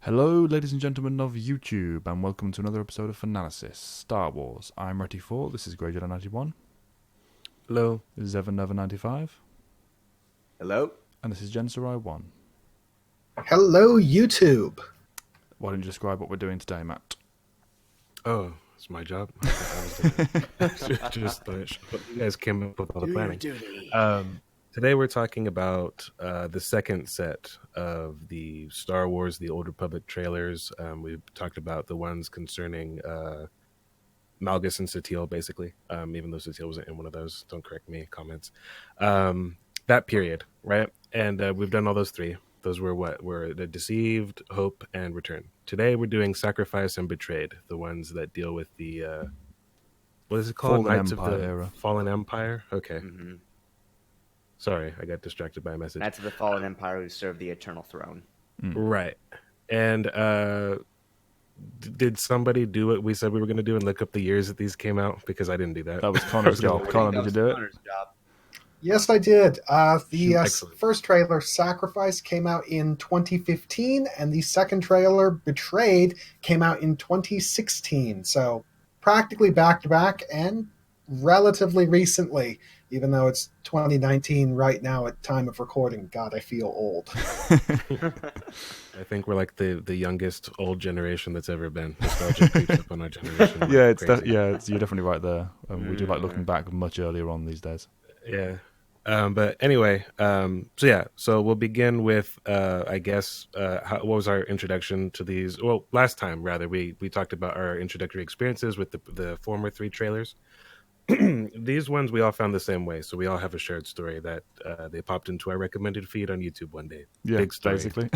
Hello, ladies and gentlemen of YouTube, and welcome to another episode of Fanalysis, Star Wars. I'm Retty4, this is GreyJedi91. Hello. This is Evan95. Hello. And this is Jensarai1. Hello, YouTube. Why don't you describe what we're doing today, Matt? Oh, it's my job. I thought I was doing it. Just you guys came up with all the planning. Today we're talking about the second set of the Star Wars, the Old Republic trailers. We've talked about the ones concerning Malgus and Satele, basically, even though Satele wasn't in one of those. Don't correct me, comments. That period, right? And we've done all those three. Those were what? Were the Deceived, Hope, and Return. Today we're doing Sacrifice and Betrayed, the ones that deal with the, what is it called? Fallen Knights Empire of the era. Fallen Empire? Okay. Mm-hmm. Sorry, I got distracted by a message. That's the fallen empire who serve the eternal throne. Right. And did somebody do what we said we were going to do and look up the years that these came out? Because I didn't do that. That was Connor's job. Connor, did you do it? Yes, I did. The Excellent. first trailer, Sacrifice, came out in 2015, and the second trailer, Betrayed, came out in 2016. So practically back-to-back and relatively recently, even though it's 2019 right now at time of recording. God, I feel old. I think we're like the youngest old generation that's ever been. Nostalgia creeps up on our generation. Yeah, Crazy. you're definitely right there. We do like looking back much earlier on these days. Yeah. But anyway, so we'll begin with, I guess, what was our introduction to these? Well, last time, rather, we talked about our introductory experiences with the former three trailers. These ones we all found the same way, so we all have a shared story that they popped into our recommended feed on YouTube one day. Yeah, Big story. basically.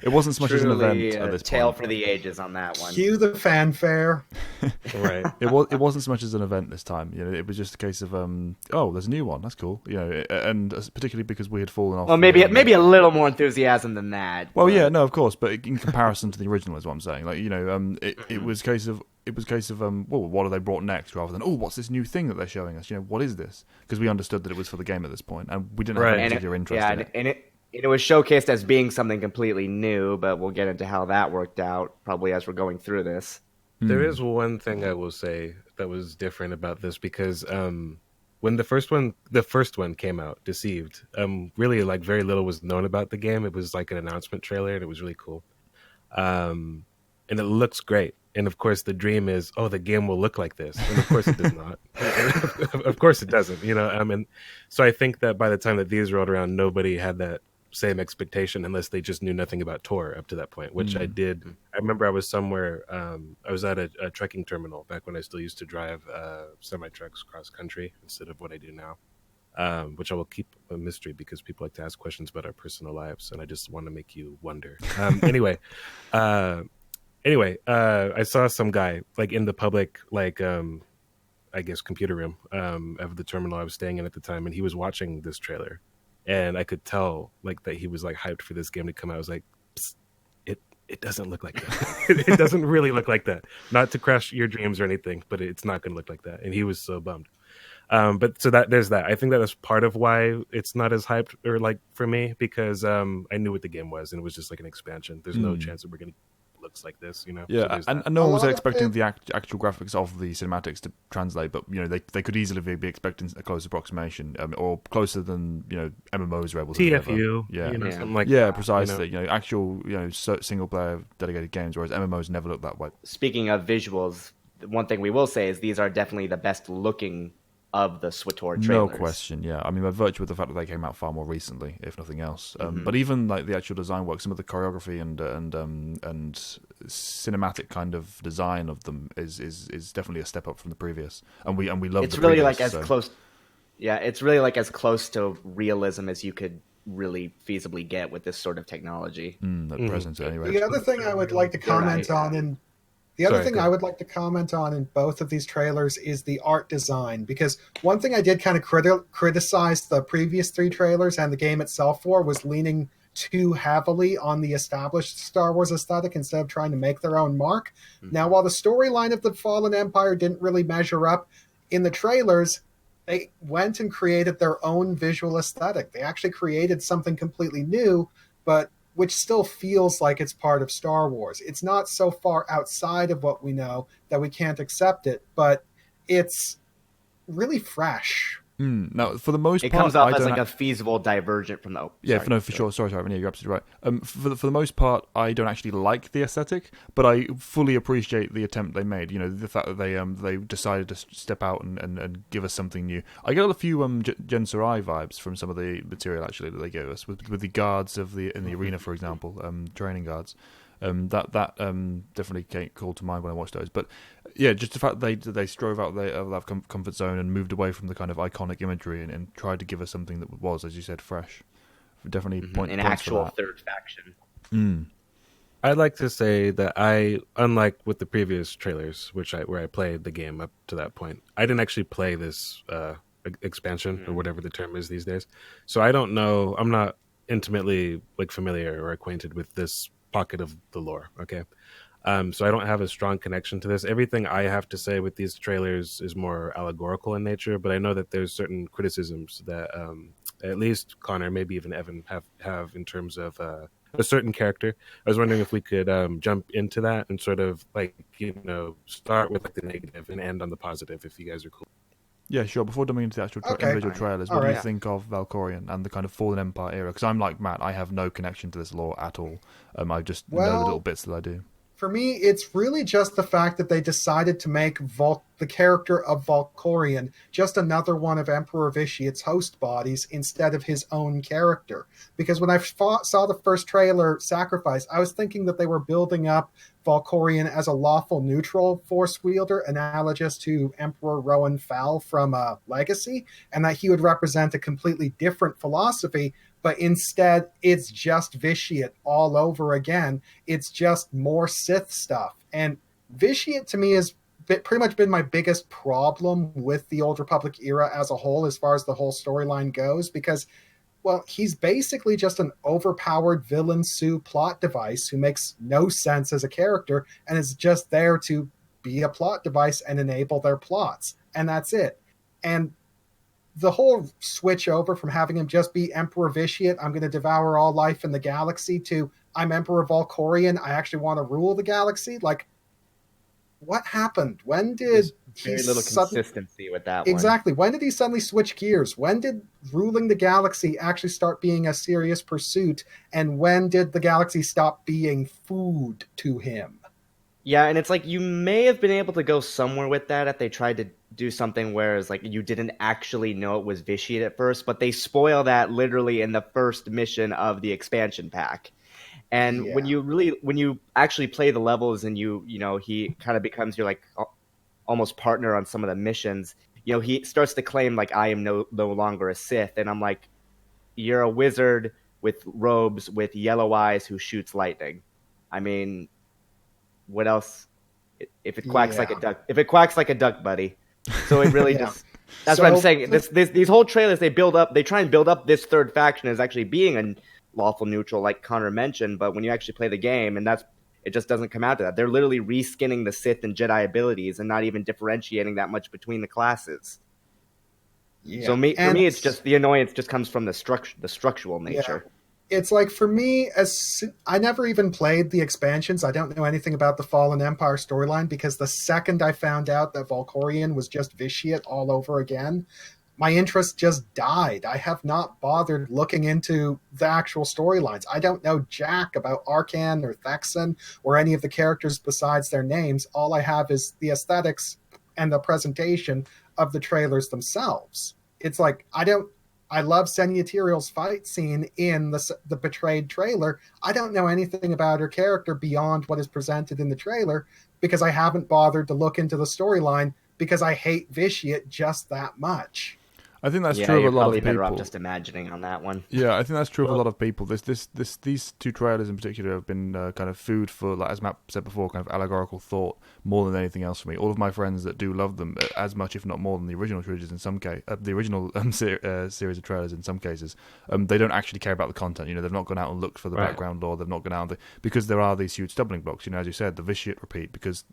It wasn't so much as an event at this Tale point. for the ages on that one. Cue the fanfare. Right. It wasn't so much as an event this time. You know, it was just a case of there's a new one. That's cool. You know, and particularly because we had fallen off. Well, maybe a little more enthusiasm than that. Well, yeah, no, of course, but in comparison to the original, is what I'm saying. Like, you know, it was a case of what have they brought next, rather than what's this new thing that they're showing us? You know, what is this? Because we understood that it was for the game at this point, and we didn't have any particular interest in it. And it was showcased as being something completely new, but we'll get into how that worked out probably as we're going through this. There is one thing I will say that was different about this, because when the first one came out, Deceived, really like very little was known about the game. It was like an announcement trailer, and it was really cool. And it looks great. And of course, the dream is, the game will look like this. And of course, it does not. Of course, it doesn't. You know, and so I think that by the time that these rolled around, nobody had that same expectation, unless they just knew nothing about Tor up to that point, which I did. I remember I was somewhere. I was at a trekking terminal back when I still used to drive semi trucks cross country instead of what I do now. Which I will keep a mystery because people like to ask questions about our personal lives, and I just want to make you wonder. Anyway, I saw some guy like in the public, like I guess computer room of the terminal I was staying in at the time, and he was watching this trailer, and I could tell like that he was like hyped for this game to come out. I was like, psst, it doesn't look like that. It doesn't really look like that. Not to crush your dreams or anything, but it's not going to look like that. And he was so bummed. But so that there's that. I think that is part of why it's not as hyped or like for me, because I knew what the game was, and it was just like an expansion. There's no chance that we're going to looks like this, you know. Yeah, so and no one was expecting the actual graphics of the cinematics to translate, but you know they could easily be expecting a close approximation, or closer than MMOs are able to deliver. TFU, yeah, something like yeah, that, precisely. You know, actual single player dedicated games, whereas MMOs never look that way. Speaking of visuals, one thing we will say is these are definitely the best looking of the SWTOR trailers. No question, yeah. I mean, by virtue of the fact that they came out far more recently, if nothing else. But even like the actual design work, some of the choreography and cinematic kind of design of them is definitely a step up from the previous. And we love. It's the really previous, like as close. Yeah, it's really like as close to realism as you could really feasibly get with this sort of technology. At present, anyway. The other thing I would like to comment on in I would like to comment on in both of these trailers is the art design, because one thing I did kind of criticize the previous three trailers and the game itself for was leaning too heavily on the established Star Wars aesthetic instead of trying to make their own mark. Now, while the storyline of the Fallen Empire didn't really measure up, in the trailers, they went and created their own visual aesthetic. They actually created something completely new, but which still feels like it's part of Star Wars. It's not so far outside of what we know that we can't accept it, but it's really fresh. Now, for the most It part, comes off as like a feasible divergent from the. For sure. Sorry, yeah, you're absolutely right. For the most part, I don't actually like the aesthetic, but I fully appreciate the attempt they made. You know, the fact that they decided to step out and give us something new. I get a few Gen Sarai vibes from some of the material actually that they gave us with the guards in the arena, for example, training guards. That definitely called to mind when I watched those. But yeah, just the fact they strove out of that comfort zone and moved away from the kind of iconic imagery and tried to give us something that was, as you said, fresh. Definitely an actual third faction. I'd like to say that unlike with the previous trailers, where I played the game up to that point, I didn't actually play this expansion or whatever the term is these days. So I don't know. I'm not intimately familiar or acquainted with this pocket of the lore. Okay. So I don't have a strong connection to this. Everything I have to say with these trailers is more allegorical in nature, but I know that there's certain criticisms that at least Connor, maybe even Evan have in terms of a certain character. I was wondering if we could jump into that and sort of start with the negative and end on the positive, if you guys are cool. Yeah, sure. Before jumping into the actual individual trailers, what do you think of Valkorion and the kind of Fallen Empire era? Because I'm like Matt, I have no connection to this lore at all. I just know the little bits that I do. For me, it's really just the fact that they decided to make the character of Valkorion just another one of Emperor Vitiate's host bodies instead of his own character. Because when I saw the first trailer, Sacrifice, I was thinking that they were building up Valkorion as a lawful neutral force wielder, analogous to Emperor Rowan Fal from Legacy, and that he would represent a completely different philosophy. But instead, it's just Vitiate all over again. It's just more Sith stuff. And Vitiate, to me, has pretty much been my biggest problem with the Old Republic era as a whole, as far as the whole storyline goes, because, well, he's basically just an overpowered villain Sue plot device who makes no sense as a character and is just there to be a plot device and enable their plots. And that's it. And the whole switch over from having him just be Emperor Vitiate, I'm going to devour all life in the galaxy, to I'm Emperor Valkorion, I actually want to rule the galaxy. Like, what happened? When did very little consistency with that one? Exactly. When did he suddenly switch gears? When did ruling the galaxy actually start being a serious pursuit? And when did the galaxy stop being food to him? Yeah, and it's like you may have been able to go somewhere with that if they tried to do something where it's like you didn't actually know it was Vitiate at first, but they spoil that literally in the first mission of the expansion pack. And when you actually play the levels and he kind of becomes your almost partner on some of the missions, he starts to claim I am no longer a Sith, and I'm like, you're a wizard with robes with yellow eyes who shoots lightning. I mean, what else? If it quacks like a duck, buddy. So it really just, that's what I'm saying. These whole trailers, they try and build up this third faction as actually being a lawful neutral, like Connor mentioned, but when you actually play the game, it just doesn't come out to that. They're literally reskinning the Sith and Jedi abilities and not even differentiating that much between the classes. Yeah. So for me, it's just the annoyance just comes from the structural nature. Yeah. It's like, for me, I never even played the expansions. I don't know anything about the Fallen Empire storyline, because the second I found out that Valkorion was just Vitiate all over again, my interest just died. I have not bothered looking into the actual storylines. I don't know jack about Arcan or Thexan or any of the characters besides their names. All I have is the aesthetics and the presentation of the trailers themselves. It's like, I love Senya Tyriel's fight scene in the Betrayed trailer. I don't know anything about her character beyond what is presented in the trailer, because I haven't bothered to look into the storyline, because I hate Vitiate just that much. I think that's true of a lot of people. Better off just imagining on that one. Yeah, I think that's true of a lot of people. These two trailers in particular have been kind of food for, as Matt said before, kind of allegorical thought more than anything else for me. All of my friends that do love them as much, if not more, than the original trilogies in some case, the original series of trailers in some cases, they don't actually care about the content. They've not gone out and looked for the background lore. They've not gone out because there are these huge stumbling blocks. As you said, the Vitiate repeat. Because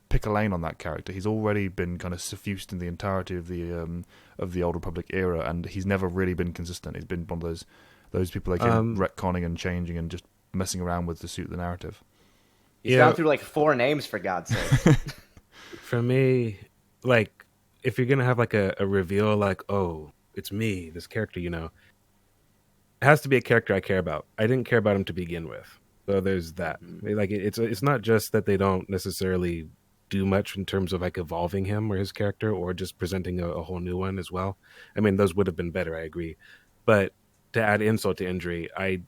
pick a lane on that character. He's already been kind of suffused in the entirety of the Old Republic era, and he's never really been consistent. He's been one of those people that keep retconning and changing and just messing around with to suit the narrative. He's gone through like 4 names, for God's sake. For me, like, if you're gonna have like a reveal, like, oh, it's me, this character, you know, it has to be a character I care about. I didn't care about him to begin with, so there's that. Like, it's not just that they don't necessarily do much in terms of like evolving him or his character, or just presenting a whole new one as well. I mean, those would have been better, I agree, but to add insult to injury, I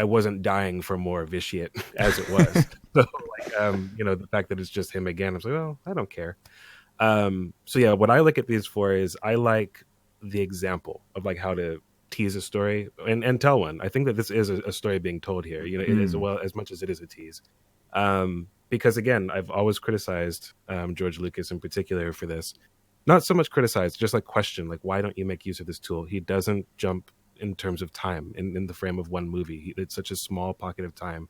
wasn't dying for more vitiate as it was. So, like, you know, the fact that it's just him again, I'm like, well, I don't care. So yeah, what I look at these for is I like the example of like how to tease a story and tell one. I think that this is a story being told here. You know, it is, well, as much as it is a tease. Because again, I've always criticized George Lucas in particular for this. Not so much criticized, just like question, like, why don't you make use of this tool? He doesn't jump in terms of time in the frame of one movie. It's such a small pocket of time.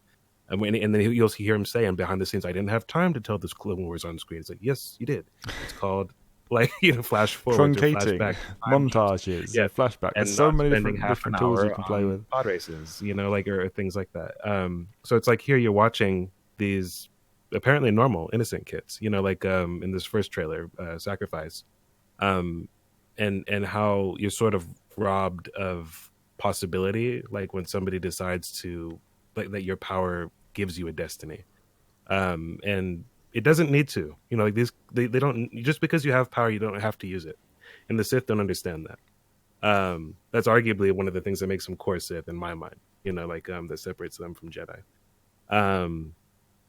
And then you'll hear him say, and behind the scenes, I didn't have time to tell this Clone Wars on screen. It's like, yes, you did. It's called, like, you know, flash forward, truncating, flashback, montages, yeah, flashback. And There's so many spending different tools you can play with. Pod races, you know, like, or things like that. So it's like here you're watching these apparently normal, innocent kids, you know, like in this first trailer, Sacrifice, and how you're sort of robbed of possibility, like when somebody decides to, like, that your power gives you a destiny, and it doesn't need to, you know, like these they don't, just because you have power you don't have to use it, and the Sith don't understand that. That's arguably one of the things that makes them core Sith in my mind, you know, like that separates them from Jedi,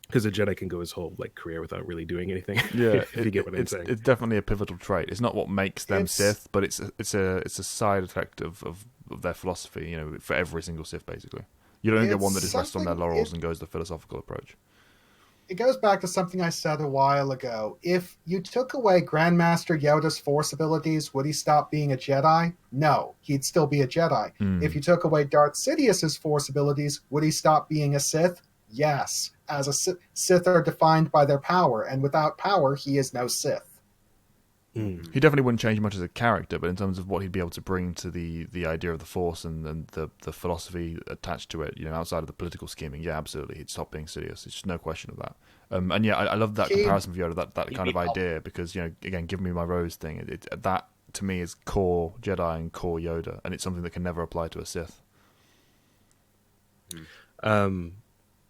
because a Jedi can go his whole like career without really doing anything. Yeah, if you get what I'm saying. It's definitely a pivotal trait. It's not what makes them Sith, but it's a side effect of their philosophy, you know, for every single Sith basically. You don't get one that just rests on their laurels and goes the philosophical approach. It goes back to something I said a while ago. If you took away Grandmaster Yoda's Force abilities, would he stop being a Jedi? No, he'd still be a Jedi. If you took away Darth Sidious's Force abilities, would he stop being a Sith? Yes, as a Sith are defined by their power, and without power, he is no Sith. He definitely wouldn't change much as a character, but in terms of what he'd be able to bring to the idea of the Force and the philosophy attached to it, you know, outside of the political scheming, yeah, absolutely, he'd stop being Sidious. It's just no question of that. And yeah, I love that comparison of Yoda, that kind of idea, because, you know, again, give me my rose thing. That to me is core Jedi and core Yoda, and it's something that can never apply to a Sith.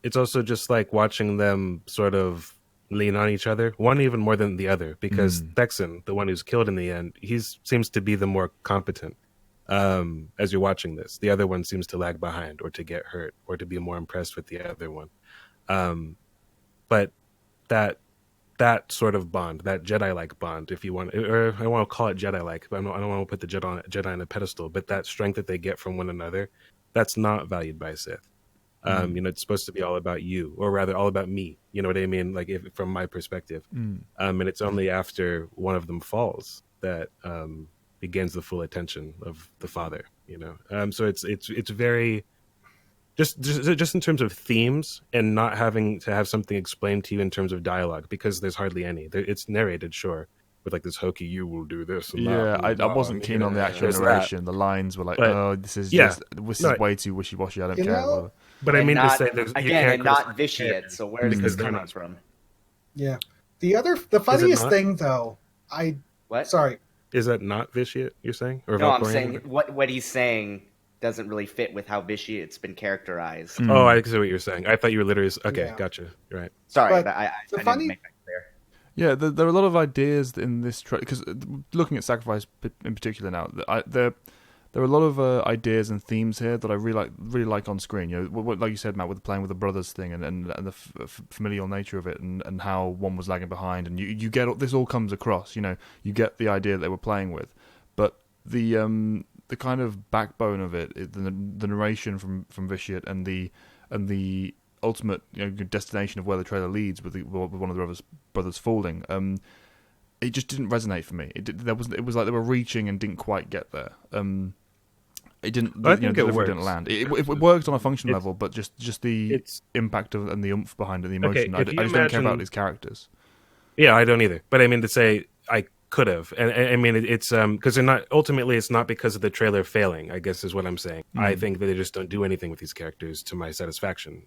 It's also just like watching them sort of lean on each other, one even more than the other, because Thexan, the one who's killed in the end, he seems to be the more competent as you're watching this. The other one seems to lag behind, or to get hurt, or to be more impressed with the other one. But that sort of bond, that Jedi-like bond, if you want, or I want to call it Jedi-like, but I don't want to put the Jedi on a pedestal, but that strength that they get from one another, that's not valued by Sith. You know, it's supposed to be all about you, or rather all about me. You know what I mean? Like, from my perspective. And it's only after one of them falls that it gains the full attention of the father, you know? So it's very, just in terms of themes, and not having to have something explained to you in terms of dialogue, because there's hardly any. It's narrated, sure, with like this hokey, you will do this and yeah, that. I wasn't keen on the actual narration. The lines were like, this is way too wishy-washy, I don't care. But I mean, not, to say there's again, and not vitiate. So where does this come from? Yeah, the funniest thing though, sorry, is that not vitiate? You're saying? Or no, I'm saying what he's saying doesn't really fit with how vitiate's been characterized. Oh, I see what you're saying. I thought you were literally Gotcha. You're right. Sorry, but I didn't make that clear. Yeah, there are a lot of ideas in this because looking at Sacrifice in particular now, there are a lot of ideas and themes here that I really like on screen. You know, like you said, Matt, with playing with the brothers thing and the familial nature of it, and how one was lagging behind, and you get this all comes across. You know, you get the idea that they were playing with, but the kind of backbone of it, the narration from Vitiate and the ultimate, you know, destination of where the trailer leads with one of the brothers falling. It just didn't resonate for me. It was like they were reaching and didn't quite get there. It didn't. I think it didn't land. It worked on a function level, but just the impact of and the oomph behind it, the emotion. I just don't care about these characters. Yeah, I don't either. But I mean, to say I could have, and I mean it's because they're not ultimately. It's not because of the trailer failing, I guess is what I'm saying. I think that they just don't do anything with these characters to my satisfaction.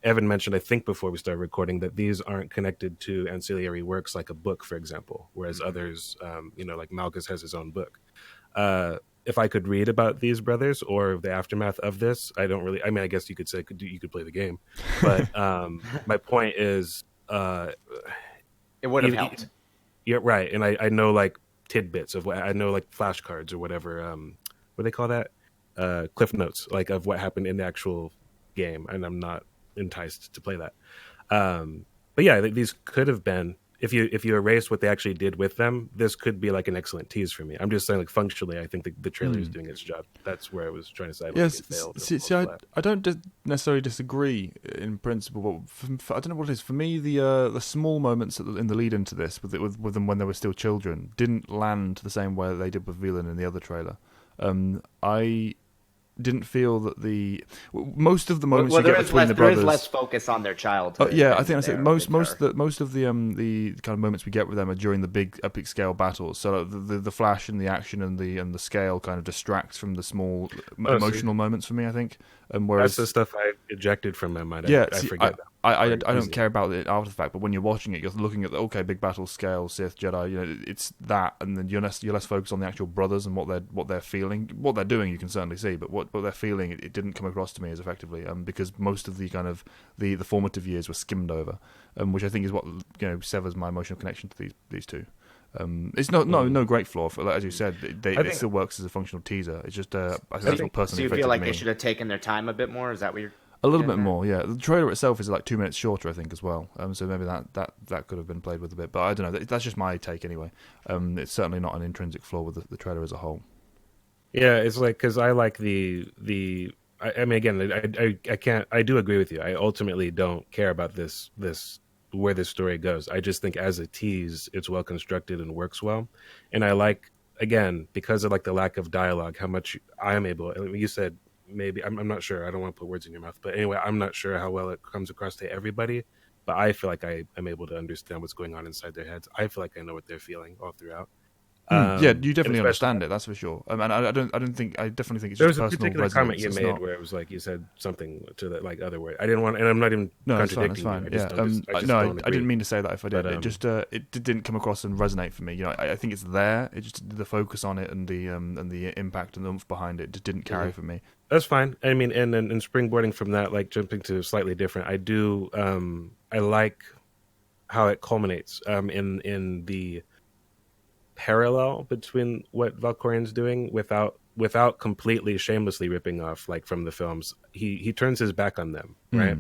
Evan mentioned, I think before we started recording, that these aren't connected to ancillary works like a book, for example, whereas others, like Malchus has his own book. If I could read about these brothers or the aftermath of this, I don't really. I mean, I guess you could say you could play the game, but my point is, it would have helped. Yeah, right. And I know like tidbits of what I know, like flashcards or whatever. What do they call that? Cliff notes, like of what happened in the actual game, and I'm not enticed to play that. But yeah, these could have been, if you erase what they actually did with them, this could be like an excellent tease for me. I'm just saying, like functionally, I think the trailer is doing its job. That's where I was trying to say. Yes, I don't necessarily disagree in principle, but I don't know what it is. For me, the small moments in the lead into this, with them when they were still children, didn't land the same way that they did with Vaylin in the other trailer. I didn't feel that most of the moments you get between the brothers, there is less focus on their childhood. I think most of the kind of moments we get with them are during the big epic scale battles. So the flash and the action and the scale kind of distracts from the small emotional moments for me, I think. Whereas that's the stuff I ejected from my mind. Yeah, I forget that. I don't care about it after the fact, but when you're watching it, you're looking at the big battle scale, Sith, Jedi. It's that, and then you're less focused on the actual brothers and what they're feeling, what they're doing. You can certainly see, but what they're feeling, it didn't come across to me as effectively, because most of the kind of the formative years were skimmed over, which I think is what severs my emotional connection to these two. It's no great flaw, as you said. It still works as a functional teaser. It's just I think that's what personally. So you feel like they should have taken their time a bit more? Is that what you're? A little bit more, yeah. The trailer itself is like 2 minutes shorter, I think, as well. So maybe that could have been played with a bit, but I don't know. That's just my take anyway. It's certainly not an intrinsic flaw with the trailer as a whole. Yeah, it's like, because I like I mean, again, I do agree with you. I ultimately don't care about this where this story goes. I just think as a tease, it's well constructed and works well. And I like, again, because of like the lack of dialogue, how much I am able. You said maybe I'm not sure. I don't want to put words in your mouth, but anyway, I'm not sure how well it comes across to everybody. But I feel like I am able to understand what's going on inside their heads. I feel like I know what they're feeling all throughout. Yeah, you definitely understand it. That's for sure. And I definitely think it's there just was a particular comment you made where it was like you said something to that like other word. I didn't want, and I'm not even contradicting you. I didn't mean to say that if I did. It didn't come across and resonate for me. I think it's there. It just the focus on it and the impact and the oomph behind it just didn't carry for me. That's fine. I mean, and springboarding from that, like jumping to slightly different. I do. I like how it culminates in the parallel between what Valkorian's doing without completely shamelessly ripping off like from the films. He turns his back on them, right?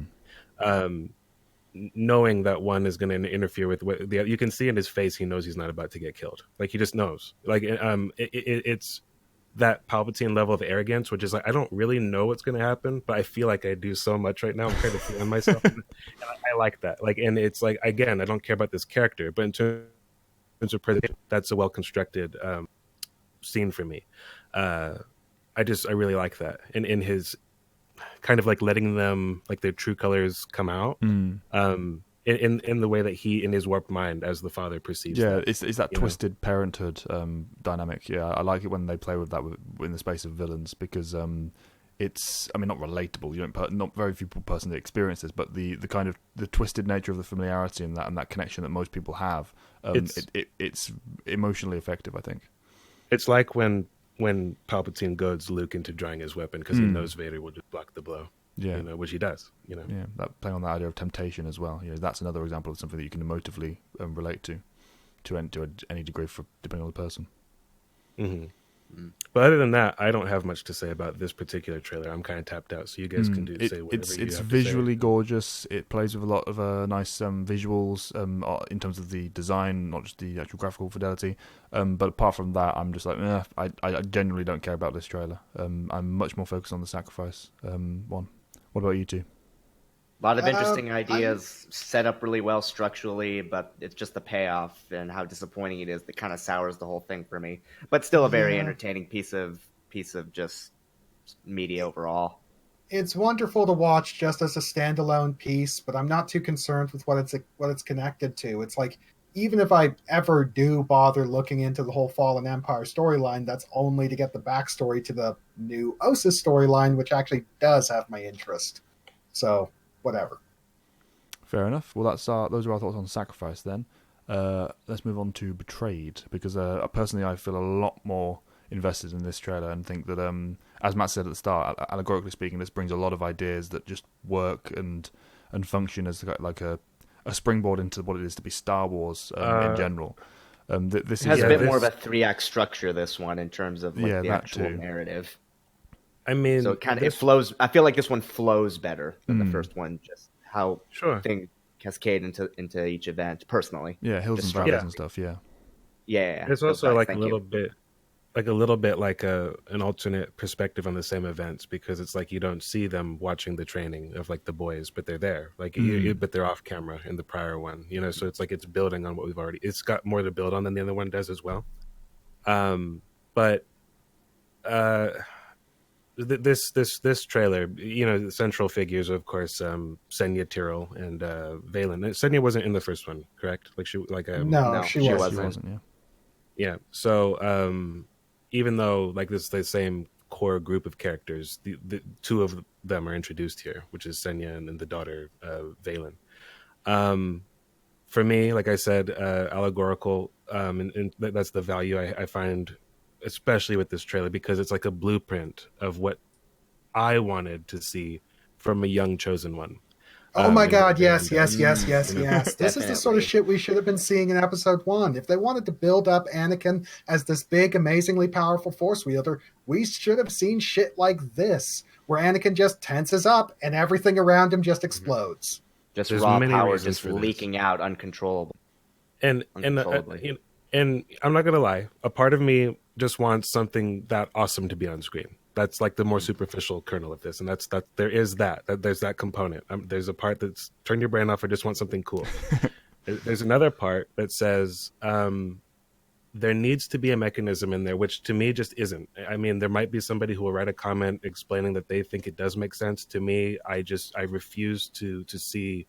Knowing that one is going to interfere with what you can see in his face. He knows he's not about to get killed. Like he just knows. Like it's that Palpatine level of arrogance, which is like, I don't really know what's going to happen, but I feel like I do so much right now. I'm kind of feeling myself. And I like that. Like, and it's like, again, I don't care about this character, but in terms of presentation, that's a well constructed scene for me. I really like that, and in his kind of like letting them like their true colors come out. In the way that he in his warped mind as the father perceives. Yeah, it's that twisted parenthood dynamic. Yeah, I like it when they play with that in the space of villains, because it's, I mean, not relatable. Not very few people personally experience this, but the kind of the twisted nature of the familiarity and that connection that most people have, it's emotionally effective, I think. It's like when Palpatine goads Luke into drawing his weapon because he knows Vader will just block the blow. Yeah, which he does. Yeah, that playing on that idea of temptation as well. That's another example of something that you can emotively relate to any degree, depending on the person. Mm-hmm. But other than that, I don't have much to say about this particular trailer. I'm kind of tapped out, so you guys can say whatever you have to say. It's visually gorgeous. It plays with a lot of nice visuals in terms of the design, not just the actual graphical fidelity. But apart from that, I'm just like, I genuinely don't care about this trailer. I'm much more focused on the sacrifice one. What about you two? A lot of interesting ideas, set up really well structurally, but it's just the payoff and how disappointing it is that kind of sours the whole thing for me. But still a very entertaining piece of just media overall. It's wonderful to watch just as a standalone piece, but I'm not too concerned with what it's connected to. It's like even if I ever do bother looking into the whole Fallen Empire storyline, that's only to get the backstory to the new Osis storyline, which actually does have my interest. So, whatever. Fair enough. Well, those are our thoughts on Sacrifice then. Let's move on to Betrayed, because personally I feel a lot more invested in this trailer and think that, as Matt said at the start, allegorically speaking, this brings a lot of ideas that just work and function as like a springboard into what it is to be Star Wars in general. This has a bit more of a 3-act structure, this one, in terms of like the actual narrative. I mean, so it flows. I feel like this one flows better than the first one. Just how things cascade into each event. Personally, hills and valleys and stuff. Yeah. It's also like a little bit like an alternate perspective on the same events, because it's like you don't see them watching the training of like the boys, but they're there, like but they're off camera in the prior one, so it's like it's building on what we've already. It's got more to build on than the other one does as well. But this trailer, the central figures are, of course, Senya, Tyrell, and Vaylin. Senya wasn't in the first one, correct? Like she wasn't. Yeah. So even though like this is the same core group of characters, the two of them are introduced here, which is Senya and the daughter Vaylin. For me, like I said, allegorical, and that's the value I find, especially with this trailer, because it's like a blueprint of what I wanted to see from a young chosen one. Oh my God, yes. This is the sort of shit we should have been seeing in episode 1. If they wanted to build up Anakin as this big, amazingly powerful Force wielder, we should have seen shit like this, where Anakin just tenses up and everything around him just explodes. Just raw power just leaking out uncontrollable. And I'm not going to lie, a part of me just wants something that awesome to be on screen. That's like the more superficial kernel of this, and that's there's that component. There's a part that's turn your brain off. I just want something cool. There's another part that says there needs to be a mechanism in there, which to me just isn't. I mean, there might be somebody who will write a comment explaining that they think it does make sense. To me, I refuse to see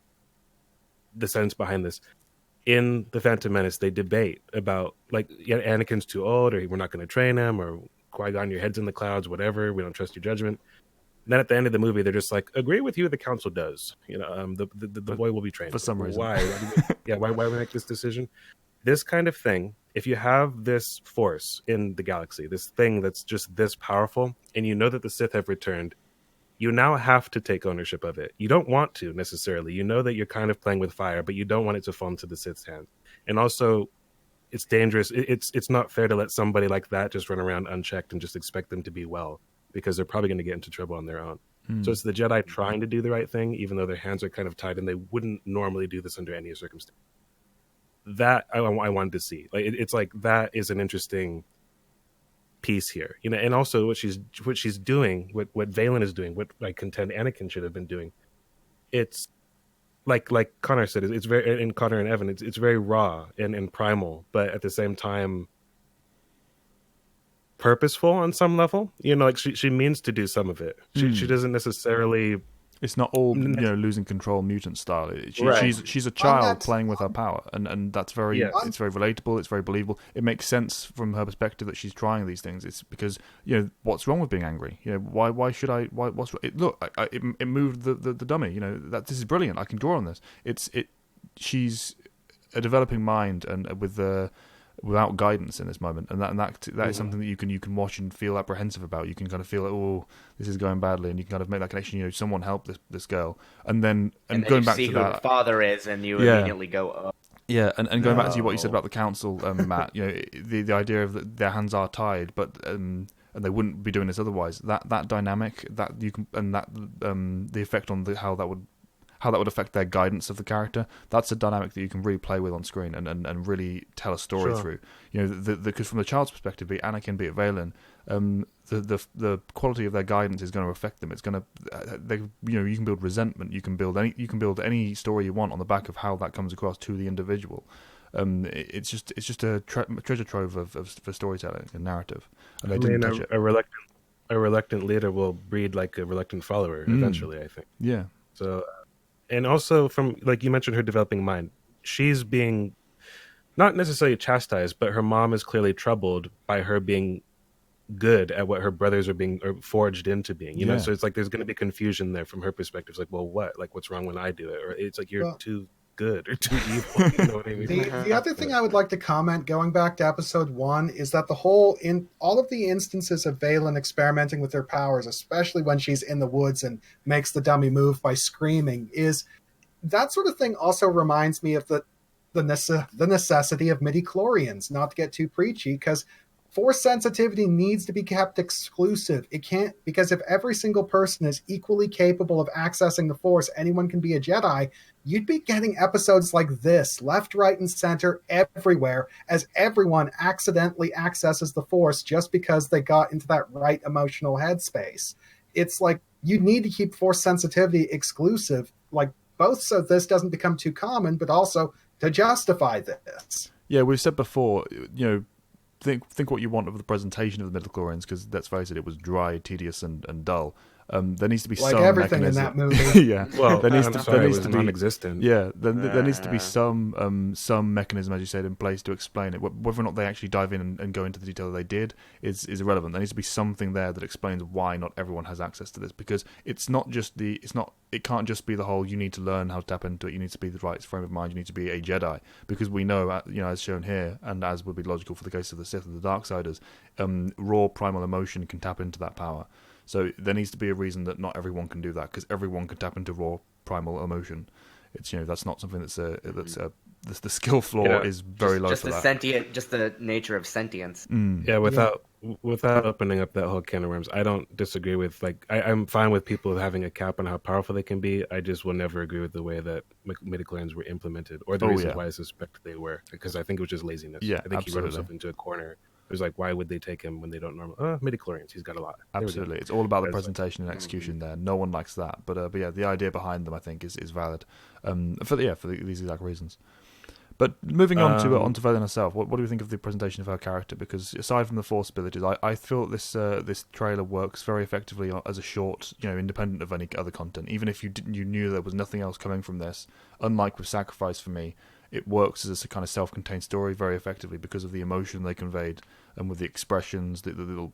the sense behind this. In The Phantom Menace, they debate about like Anakin's too old, or we're not going to train him, or Qui-Gon, your head's in the clouds, whatever. We don't trust your judgment. And then at the end of the movie, they're just like, agree with you, the council does. The boy will be trained. For some reason. Why? Why we make this decision? This kind of thing, if you have this force in the galaxy, this thing that's just this powerful, and you know that the Sith have returned, you now have to take ownership of it. You don't want to necessarily. You know that you're kind of playing with fire, but you don't want it to fall into the Sith's hands. And also, it's dangerous. It's not fair to let somebody like that just run around unchecked and just expect them to be well, because they're probably going to get into trouble on their own. So it's the Jedi trying to do the right thing, even though their hands are kind of tied and they wouldn't normally do this under any circumstance. That I wanted to see. Like it's like that is an interesting piece here, and also what she's doing, what Vaylin is doing, what I contend Anakin should have been doing. It's like Connor said, it's very, and Connor and Evan, it's very raw and primal, but at the same time purposeful on some level. Like she means to do some of it. She doesn't necessarily. It's not all losing control mutant style. She's a child playing with her power, and that's very it's very relatable. It's very believable. It makes sense from her perspective that she's trying these things. It's because what's wrong with being angry? Why should I? What's look? It moved the dummy. That this is brilliant. I can draw on this. She's a developing mind and without guidance in this moment, and that is something that you can watch and feel apprehensive about. You can kind of feel like, oh, this is going badly, and you can kind of make that connection. Someone help this girl, and then going back to who that, the father is, and you immediately go, oh. Yeah, and going back to what you said about the council, Matt. The idea of that their hands are tied, but and they wouldn't be doing this otherwise. That dynamic that you can, and that the effect on how that would affect their guidance of the character. That's a dynamic that you can really play with on screen and really tell a story through. Because from the child's perspective, be it Anakin, be it Vaylin, the quality of their guidance is going to affect them. It's going to, you can build resentment. You can build any story you want on the back of how that comes across to the individual. It's just a treasure trove for storytelling and narrative. And they didn't touch it. A reluctant leader will breed like a reluctant follower eventually, I think. Yeah. So. And also, from like you mentioned, her developing mind, she's being not necessarily chastised, but her mom is clearly troubled by her being good at what her brothers are being or forged into being. You know, so it's like there's going to be confusion there from her perspective. It's like, well, what? Like, what's wrong when I do it? Or it's like you're too good or too evil. You know what I mean? The other thing I would like to comment, going back to episode 1, is that all of the instances of Vaylin experimenting with her powers, especially when she's in the woods and makes the dummy move by screaming, is that sort of thing also reminds me of the necessity of midi-chlorians, not to get too preachy, because force sensitivity needs to be kept exclusive. It can't, because if every single person is equally capable of accessing the force, anyone can be a Jedi, you'd be getting episodes like this, left, right, and center, everywhere, as everyone accidentally accesses the force just because they got into that right emotional headspace. It's like, you need to keep force sensitivity exclusive, like both so this doesn't become too common, but also to justify this. Yeah, we've said before, you know, think what you want of the presentation of the midi-chlorians, because let's face it, it was dry, tedious, and dull. There needs to be like some everything mechanism. in that movie. Yeah, well, there needs to be non-existent. Yeah, there needs to be some mechanism, as you said, in place to explain it. Whether or not they actually dive in and go into the detail that they did is irrelevant. There needs to be something there that explains why not everyone has access to this, because it can't just be the whole, you need to learn how to tap into it, you need to be the right frame of mind, you need to be a Jedi, because we know, you know, as shown here, and as would be logical for the case of the Sith and the Darksiders, raw primal emotion can tap into that power. So there needs to be a reason that not everyone can do that, because everyone can tap into raw primal emotion. It's, you know, that's not something the skill floor is very low just for the that. sentient, just the nature of sentience. Yeah, without opening up that whole can of worms, I don't disagree with, like, I'm fine with people having a cap on how powerful they can be. I just will never agree with the way that midi-chlorians were implemented, or the reason why I suspect they were, because I think it was just laziness. Yeah, I think absolutely. he wrote himself into a corner. It was like, why would they take him when they don't normally? Midi-chlorians, he's got a lot. Absolutely, it's all about the presentation and execution there. No one likes that, but yeah, the idea behind them, I think, is valid. For these exact reasons. But moving on to Vaylin herself, what do you think of the presentation of her character? Because aside from the Force abilities, I feel that this trailer works very effectively as a short, you know, independent of any other content. Even if you knew there was nothing else coming from this, unlike with Sacrifice for me, it works as a kind of self-contained story very effectively because of the emotion they conveyed and with the expressions, the little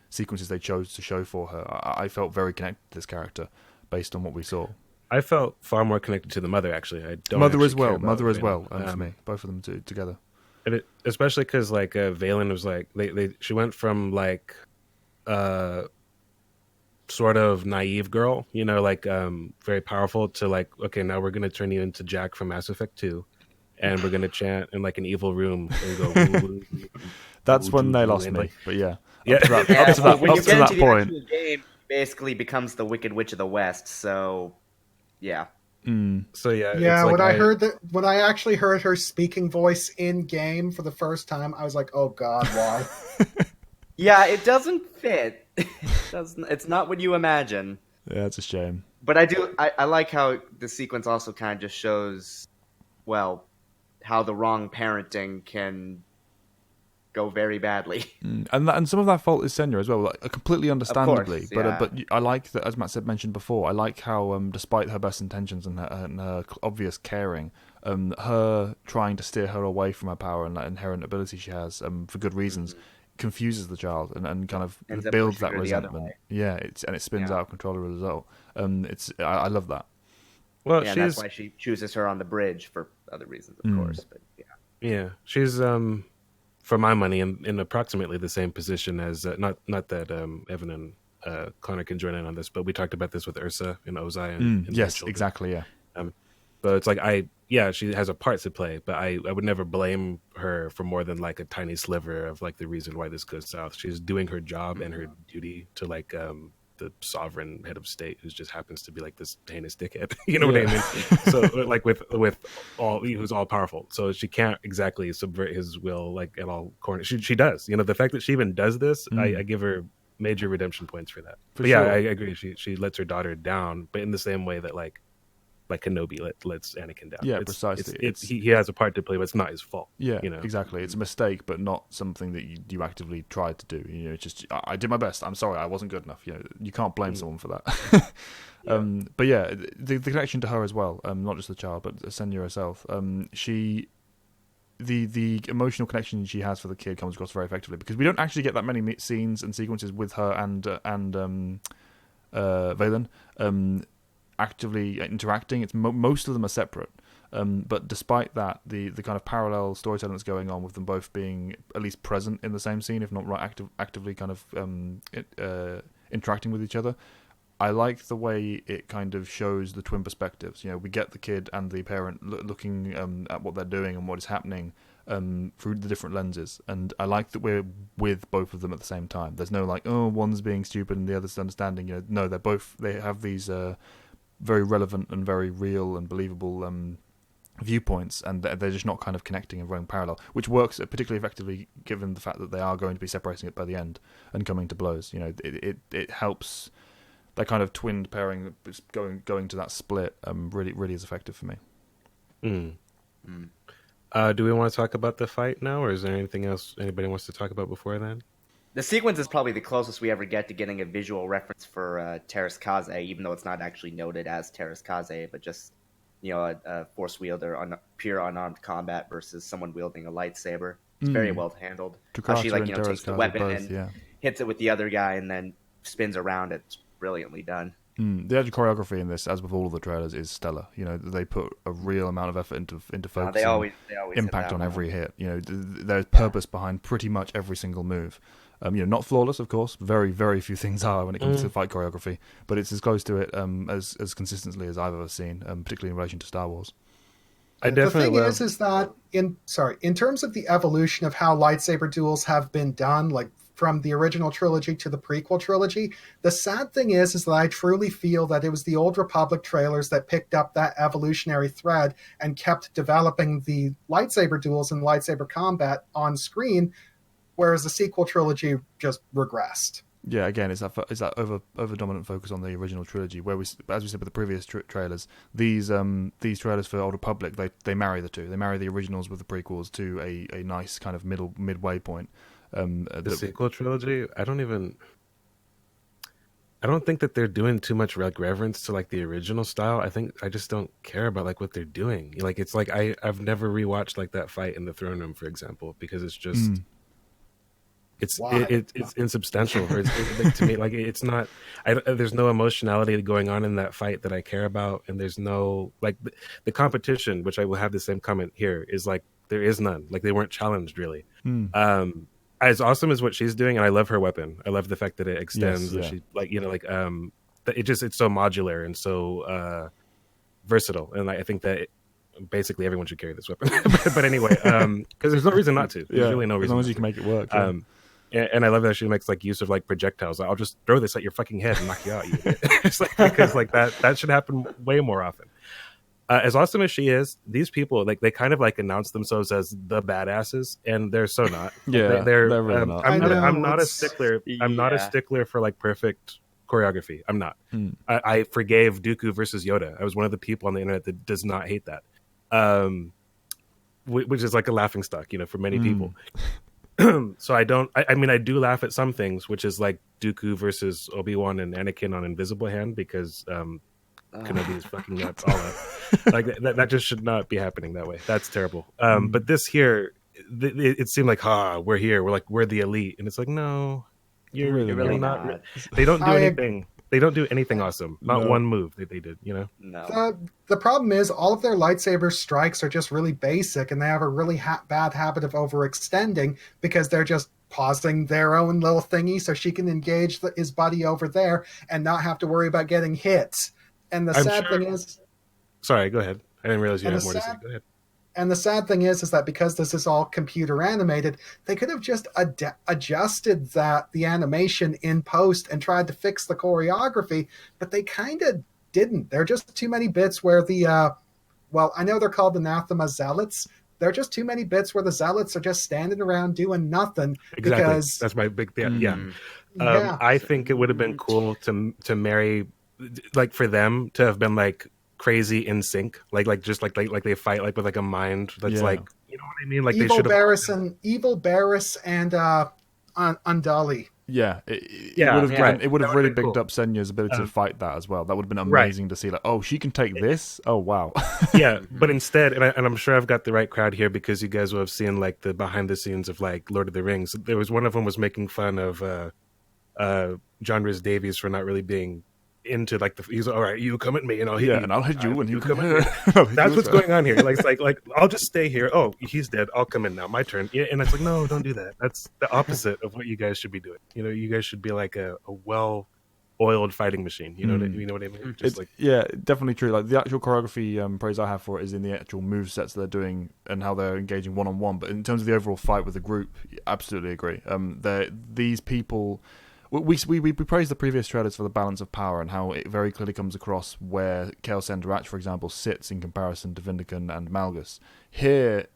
sequences they chose to show for her. I felt very connected to this character based on what we saw. I felt far more connected to the mother, actually. I don't Mother as care well, about Mother as Vaylin. well, for me, both of them together. And especially because, like, Vaylin was like, she went from, like, sort of naive girl, you know, like, very powerful, to, like, okay, now we're going to turn you into Jack from Mass Effect 2, and we're going to chant in, like, an evil room and go, woo, woo, woo, That's woo, when they woo, lost and, me, like, but yeah. Yeah. Up to that point. The game basically becomes the Wicked Witch of the West, so yeah. So yeah, Yeah, it's like when I actually heard her speaking voice in game for the first time, I was like, "Oh God, why?" Yeah, it doesn't fit. It's not what you imagine. Yeah, it's a shame. But I like how the sequence also kind of just shows, well, how the wrong parenting can go very badly. And some of that fault is Senya as well, like, completely understandably. Of course, but I like that, as Matt mentioned before. I like how, despite her best intentions and her obvious caring, her trying to steer her away from her power and that inherent ability she has, for good reasons, confuses the child and kind of builds that resentment. Yeah, it spins out of control as a result. I love that. Well, yeah, that's why she chooses her on the bridge for other reasons, of course. But yeah, she's for my money in approximately the same position as not that Evan and Connor can join in on this, but we talked about this with Ursa and Ozai and yes, exactly, yeah. But it's like she has a part to play, but I would never blame her for more than like a tiny sliver of like the reason why this goes south. She's doing her job and her duty to like the sovereign head of state who just happens to be like this heinous dickhead. You know what I mean? So like with all, who's all powerful. So she can't exactly subvert his will like at all corners. She does. You know, the fact that she even does this, I give her major redemption points for that. But yeah, I agree. She lets her daughter down, but in the same way that like Kenobi lets Anakin down. Yeah, precisely. He has a part to play, but it's not his fault. Yeah, you know? Exactly. It's a mistake, but not something that you actively tried to do. You know, it's just I did my best. I'm sorry, I wasn't good enough. You know, you can't blame someone for that. But yeah, the connection to her as well, not just the child, but Senya herself. the emotional connection she has for the kid comes across very effectively, because we don't actually get that many scenes and sequences with her and Vaylin actively interacting. It's most of them are separate. But despite that, the kind of parallel storytelling that's going on with them both being at least present in the same scene, if not actively kind of interacting with each other, I like the way it kind of shows the twin perspectives. We get the kid and the parent looking at what they're doing and what is happening through the different lenses, and I like that we're with both of them at the same time. There's no like, oh, one's being stupid and the other's understanding. No, they have these very relevant and very real and believable viewpoints, and they're just not kind of connecting and running parallel, which works particularly effectively given the fact that they are going to be separating it by the end and coming to blows. It helps. That kind of twinned pairing going to that split really is effective for me. Do we want to talk about the fight now, or is there anything else anybody wants to talk about before then? The sequence is probably the closest we ever get to getting a visual reference for Terrace Kaze, even though it's not actually noted as Terrace Kaze, but just a force wielder on pure unarmed combat versus someone wielding a lightsaber. It's very well handled. How she takes the weapon and hits it with the other guy and then spins around. It's brilliantly done. The actual choreography in this, as with all of the trailers, is stellar. They put a real amount of effort into focusing. They always impact on every hit. There's purpose behind pretty much every single move. Not flawless, of course. Very, very few things are when it comes to fight choreography, but it's as close to it as consistently as I've ever seen, particularly in relation to Star Wars. The thing is that in terms of the evolution of how lightsaber duels have been done, like from the original trilogy to the prequel trilogy, the sad thing is that I truly feel that it was the Old Republic trailers that picked up that evolutionary thread and kept developing the lightsaber duels and lightsaber combat on screen, whereas the sequel trilogy just regressed. Yeah, again, it's that over dominant focus on the original trilogy, where as we said with the previous trailers, these trailers for Old Republic, they marry the two. They marry the originals with the prequels to a nice kind of midway point. The sequel trilogy, I don't think that they're doing too much reverence to like the original style. I just don't care about like what they're doing. Like it's like I've never rewatched like that fight in the throne room, for example, because it's just it's insubstantial. It's to me, like it's not. There's no emotionality going on in that fight that I care about, and there's no like the competition, which I will have the same comment here, is like there is none. Like they weren't challenged really. As awesome as what she's doing, and I love her weapon. I love the fact that it extends. Yes, yeah. It's so modular and so versatile, and I think that basically everyone should carry this weapon. but anyway, because there's no reason not to. There's really no reason. As long as you can make it work. Yeah. And I love that she makes like use of like projectiles. I'll just throw this at your fucking head and knock you out. It's like because like that should happen way more often. As awesome as she is, these people like they kind of like announce themselves as the badasses, and they're so not. Yeah, they're really not. I'm not a stickler. I'm not a stickler for like perfect choreography. I'm not. I forgave Dooku versus Yoda. I was one of the people on the internet that does not hate that, which is like a laughingstock, for many people. So I don't. I mean, I do laugh at some things, which is like Dooku versus Obi-Wan and Anakin on Invisible Hand, because Kenobi is fucking nuts all up. Like that just should not be happening that way. That's terrible. But this here, it seemed like, we're here. We're the elite, and it's like, no, you're really not. They don't do anything. They don't do anything awesome. Not one move that they did. No. The problem is all of their lightsaber strikes are just really basic, and they have a really bad habit of overextending because they're just pausing their own little thingy so she can engage his buddy over there and not have to worry about getting hit. And the sad thing is... Sorry, go ahead. I didn't realize you had more to say. Go ahead. And the sad thing is that because this is all computer animated, they could have just adjusted the animation in post and tried to fix the choreography, but they kind of didn't. There are just too many bits where I know they're called Anathema Zealots. There are just too many bits where the Zealots are just standing around doing nothing. Exactly. Because, that's my big thing. Yeah. I think it would have been cool to marry... like for them to have been like crazy in sync, like they fight like with like a mind that's like, you know what I mean? Like Evil they should have Evil Barriss and Undali. Yeah, it would have really bigged up Senya's ability to fight that as well. That would have been amazing to see. Like, oh, she can take this. Oh, wow. Yeah, but instead, and I'm sure I've got the right crowd here because you guys will have seen like the behind the scenes of like Lord of the Rings. There was one of them was making fun of John Rhys Davies for not really being into like he's all right. You come at me, and I'll hit you when you come at me. That's what's going on here. Like I'll just stay here. Oh, he's dead. I'll come in now. My turn. Yeah, and it's like, no, don't do that. That's the opposite of what you guys should be doing. You guys should be like a well-oiled fighting machine. You know what I mean? Yeah, definitely true. Like the actual choreography praise I have for it is in the actual move sets they're doing and how they're engaging one-on-one. But in terms of the overall fight with the group, absolutely agree. These people. We praised the previous trailers for the balance of power and how it very clearly comes across where Chaos Enderach, for example, sits in comparison to Vindican and Malgus. Here,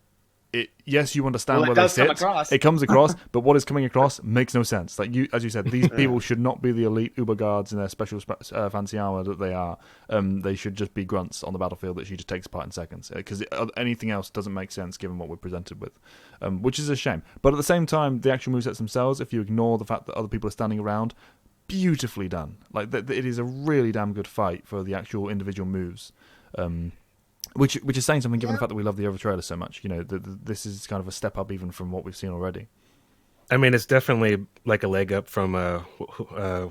yes, you understand where they sit. It comes across, but what is coming across makes no sense. Like as you said, these people should not be the elite Uber guards in their special fancy armor that they are. They should just be grunts on the battlefield that she just takes apart in seconds. Because anything else doesn't make sense given what we're presented with, which is a shame. But at the same time, the actual movesets themselves, if you ignore the fact that other people are standing around, beautifully done. Like it is a really damn good fight for the actual individual moves. Which is saying something given the fact that we love the other trailer so much. This is kind of a step up even from what we've seen already. I mean, it's definitely like a leg up from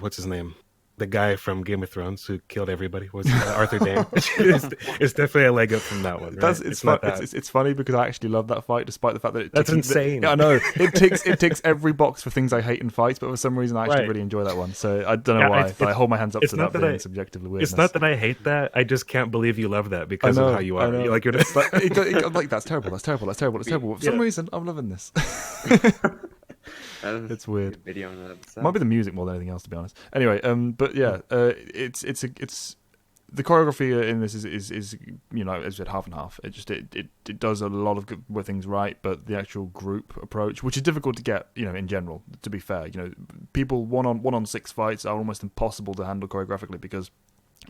what's his name? The guy from Game of Thrones who killed everybody was Arthur Dane. It's definitely a leg up from that one. Right? It's funny because I actually love that fight, despite the fact that that's insane. I know it ticks every box for things I hate in fights, but for some reason I actually really enjoy that one. So I don't know why, but I hold my hands up to that being subjectively weird. It's not that I hate that; I just can't believe you love that because of how you are. Like you're just like that's terrible. That's terrible. That's terrible. That's terrible. For some reason, I'm loving this. It's weird. Video on that might be the music more than anything else, to be honest. Anyway, but yeah, it's the choreography in this is as you said, half and half. It does a lot of good things right, but the actual group approach, which is difficult to get, in general. To be fair, people one on 6 fights are almost impossible to handle choreographically because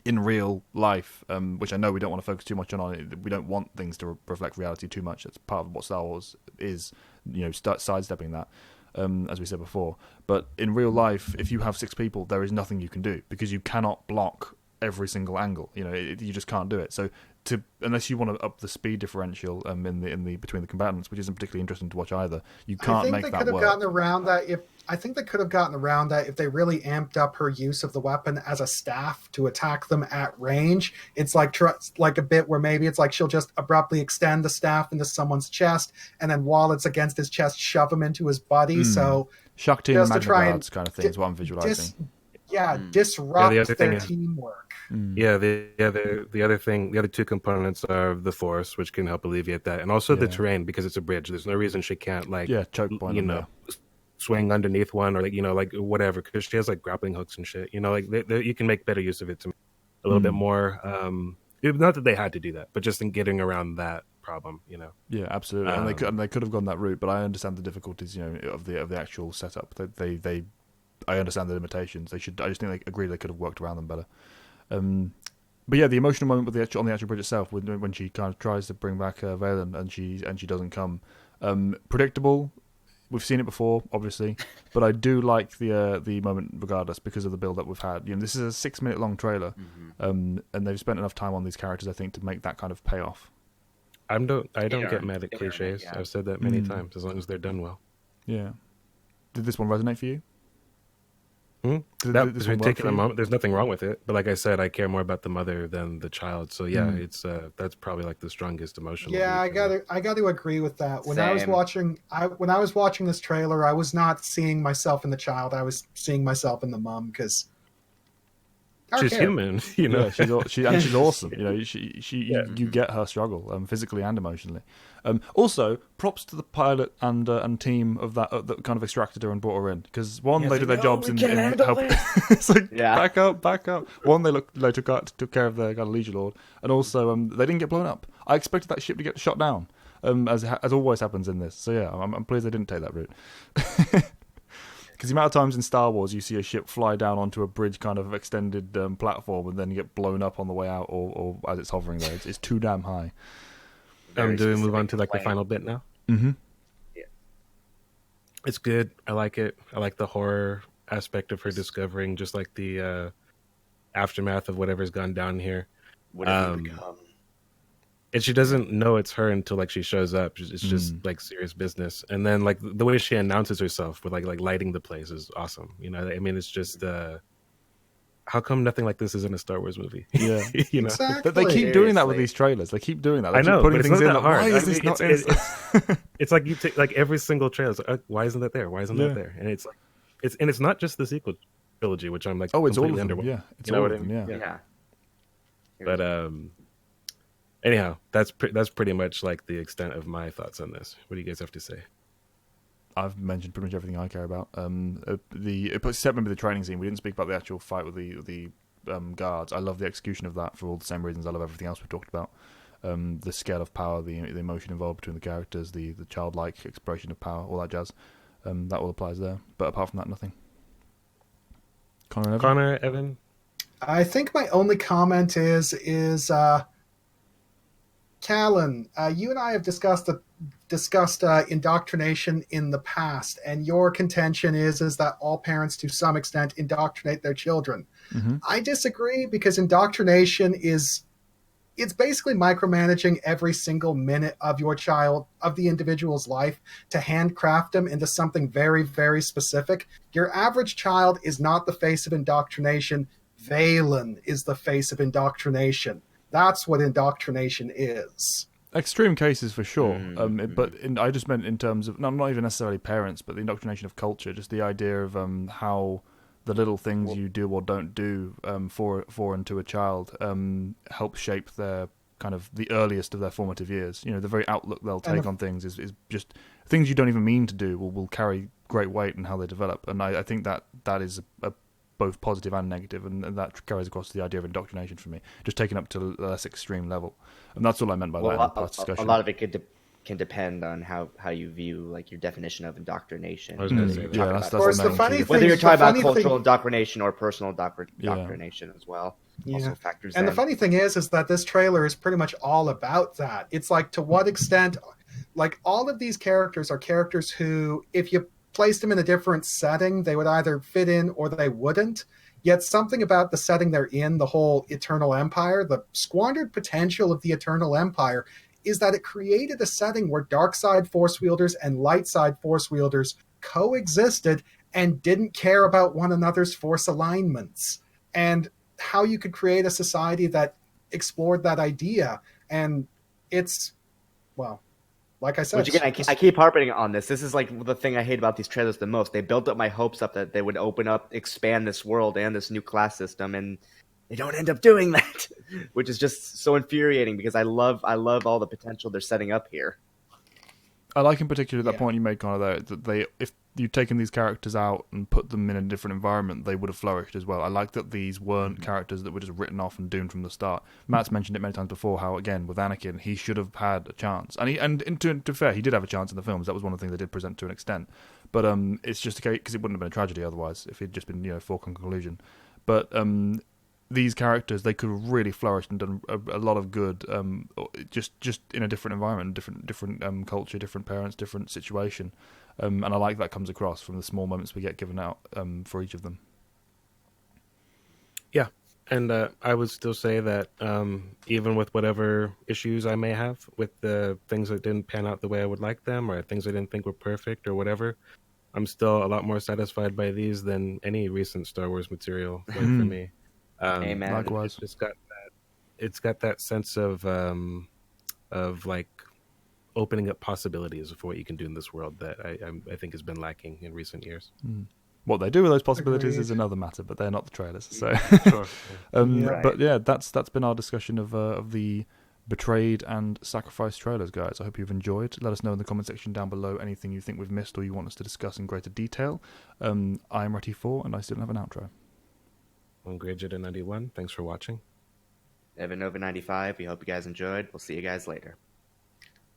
in real life, which I know we don't want to focus too much on it, we don't want things to reflect reality too much. That's part of what Star Wars is, start sidestepping that. As we said before, but in real life, if you have 6 people, there is nothing you can do because you cannot block every single angle. You just can't do it. So unless you want to up the speed differential in the between the combatants, which isn't particularly interesting to watch either, you can't make that work. I think they could have gotten around that if they really amped up her use of the weapon as a staff to attack them at range. It's like a bit where maybe it's like she'll just abruptly extend the staff into someone's chest, and then while it's against his chest, shove him into his body. So Shakti and Magna Guards kind of thing is what I'm visualizing. Disrupt their teamwork. Yeah, the other 2 components are the force, which can help alleviate that, and also the terrain because it's a bridge. There's no reason she can't choke point swing underneath one or like whatever because she has like grappling hooks and shit. You can make better use of it to a little bit more. Not that they had to do that, but just in getting around that problem. Yeah, absolutely. And they could have gone that route, but I understand the difficulties. Of the actual setup. I understand the limitations. I just think they could have worked around them better. But yeah, the emotional moment on the actual bridge itself, when she kind of tries to bring back Vaylin and she doesn't come. Predictable. We've seen it before, obviously, but I do like the moment regardless because of the build up we've had. This is a 6-minute long trailer, and they've spent enough time on these characters, I think, to make that kind of payoff. I don't get mad at cliches. I've said that many times, as long as they're done well. Yeah. Did this one resonate for you? That particular moment, there's nothing wrong with it, but like I said, I care more about the mother than the child. So yeah, it's that's probably like the strongest emotional. Yeah, I got to agree with that. When I was watching this trailer, I was not seeing myself in the child. I was seeing myself in the mom because she's human, Yeah, she's awesome. You get her struggle, physically and emotionally. Also, props to the pilot and team of that kind of extracted her and brought her in because they did their jobs in help. It's like back up. One, they took care of their kind of liege lord, and also they didn't get blown up. I expected that ship to get shot down, as always happens in this. So yeah, I'm pleased they didn't take that route. Because the amount of times in Star Wars you see a ship fly down onto a bridge kind of extended platform and then you get blown up on the way out or as it's hovering there. It's too damn high. Do we move on to the final bit now? Mm-hmm. Yeah. It's good. I like it. I like the horror aspect of her discovering, just like the aftermath of whatever's gone down here. What have you become? And she doesn't know it's her until like she shows up. It's just like serious business. And then like the way she announces herself with like lighting the place is awesome. You know, I mean, it's just how come nothing like this is in a Star Wars movie? Yeah, you know, exactly. They keep doing that with these trailers. They keep doing that. They I know, keep putting but it's things not in. that Like, hard. why is this not in? It's like you take like every single trailer. It's like, why isn't that there? Why isn't that there? And it's like it's not just the sequel trilogy, which I'm like, oh, it's all of completely them. Yeah, it's you know all what of them. Yeah. Yeah. But anyhow, that's pretty much like the extent of my thoughts on this. What do you guys have to say? I've mentioned pretty much everything I care about. Except maybe the training scene. We didn't speak about the actual fight with the guards. I love the execution of that for all the same reasons I love everything else we've talked about. The scale of power, the emotion involved between the characters, the childlike expression of power, all that jazz. That all applies there. But apart from that, nothing. Connor, Evan? I think my only comment is Callan, you and I have discussed indoctrination in the past, and your contention is that all parents to some extent indoctrinate their children. Mm-hmm. I disagree, because indoctrination it's basically micromanaging every single minute of the individual's life to handcraft them into something very, very specific. Your average child is not the face of indoctrination. Vaylin is the face of indoctrination. That's what indoctrination is. Extreme cases for sure, but I just meant in terms of not even necessarily parents, but the indoctrination of culture. Just the idea of how the little things you do or don't do for and to a child help shape their kind of the earliest of their formative years. You know, the very outlook they'll take on things is just things you don't even mean to do will carry great weight in how they develop. And I think that is both positive and negative, and that carries across the idea of indoctrination for me, just taken up to a less extreme level. And that's all I meant by that in the past discussion. A lot of it can depend on how you view like your definition of indoctrination. I was going to say that. Yeah, that's the funny thing, whether you're talking about cultural indoctrination or personal indoctrination as well. Yeah. Also factors and in. the funny thing is that this trailer is pretty much all about that. It's like, to what extent, like, all of these characters are characters who, if you placed them in a different setting, they would either fit in or they wouldn't. Yet something about the setting they're in, the whole Eternal Empire, the squandered potential of the Eternal Empire, is that it created a setting where dark side force wielders and light side force wielders coexisted and didn't care about one another's force alignments. And how you could create a society that explored that idea. And it's, well, like I said, which again, I keep harping on this. This is like the thing I hate about these trailers the most. They built up my hopes up that they would expand this world and this new class system, and they don't end up doing that, which is just so infuriating, because I love all the potential they're setting up here. I like in particular that point you made, Connor, that if you'd taken these characters out and put them in a different environment, they would have flourished as well. I like that these weren't characters that were just written off and doomed from the start. Matt's mentioned it many times before, how, again, with Anakin, he should have had a chance. And to be fair, he did have a chance in the films. That was one of the things they did present to an extent. But it's just a case, because it wouldn't have been a tragedy otherwise, if he'd just been, foregone conclusion. But these characters, they could have really flourished and done a lot of good, just in a different environment, different culture, different parents, different situation. And I like that comes across from the small moments we get given out for each of them. Yeah, and I would still say that even with whatever issues I may have with the things that didn't pan out the way I would like them, or things I didn't think were perfect or whatever, I'm still a lot more satisfied by these than any recent Star Wars material for me. Amen. Likewise. It's got that sense of like opening up possibilities for what you can do in this world that I think has been lacking in recent years. What they do with those possibilities is another matter, but they're not the trailers. So, Sure. But yeah, that's been our discussion of the Betrayed and Sacrificed trailers, guys. I hope you've enjoyed. Let us know in the comment section down below anything you think we've missed or you want us to discuss in greater detail. I'm Retty4, and I still don't have an outro. I'm GreyJedi91. Thanks for watching. Evan Nova 95. We hope you guys enjoyed. We'll see you guys later.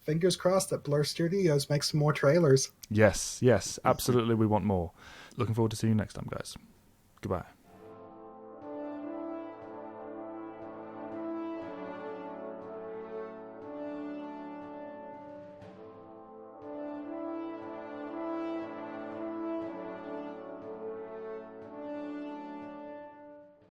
Fingers crossed that Blur Studios makes some more trailers. Yes, absolutely. We want more. Looking forward to seeing you next time, guys. Goodbye.